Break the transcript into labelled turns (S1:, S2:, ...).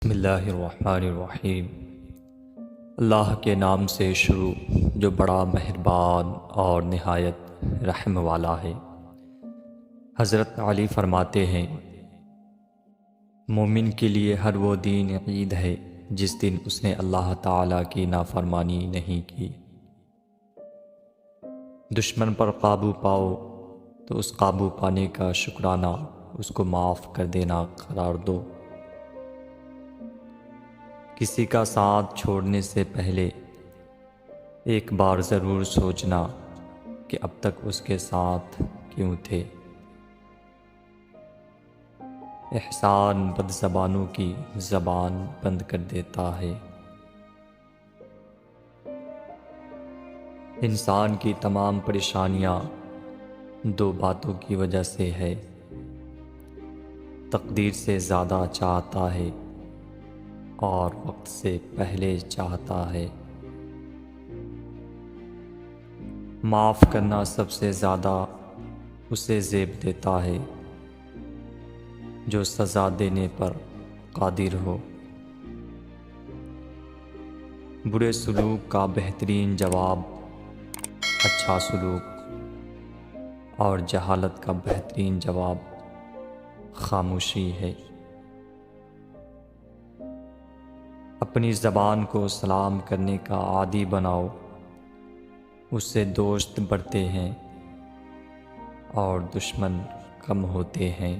S1: بسم اللہ الرحمن الرحیم۔ اللہ کے نام سے شروع جو بڑا مہربان اور نہایت رحم والا ہے۔ حضرت علی فرماتے ہیں، مومن کے لیے ہر وہ دن عید ہے جس دن اس نے اللہ تعالیٰ کی نافرمانی نہیں کی۔ دشمن پر قابو پاؤ تو اس قابو پانے کا شکرانہ اس کو معاف کر دینا قرار دو۔ کسی کا ساتھ چھوڑنے سے پہلے ایک بار ضرور سوچنا کہ اب تک اس کے ساتھ کیوں تھے۔ احسان بد زبانوں کی زبان بند کر دیتا ہے۔ انسان کی تمام پریشانیاں دو باتوں کی وجہ سے ہے، تقدیر سے زیادہ چاہتا ہے اور وقت سے پہلے چاہتا ہے۔ معاف کرنا سب سے زیادہ اسے زیب دیتا ہے جو سزا دینے پر قادر ہو۔ برے سلوک کا بہترین جواب اچھا سلوک، اور جہالت کا بہترین جواب خاموشی ہے۔ اپنی زبان کو سلام کرنے کا عادی بناؤ، اس سے دوست بڑھتے ہیں اور دشمن کم ہوتے ہیں۔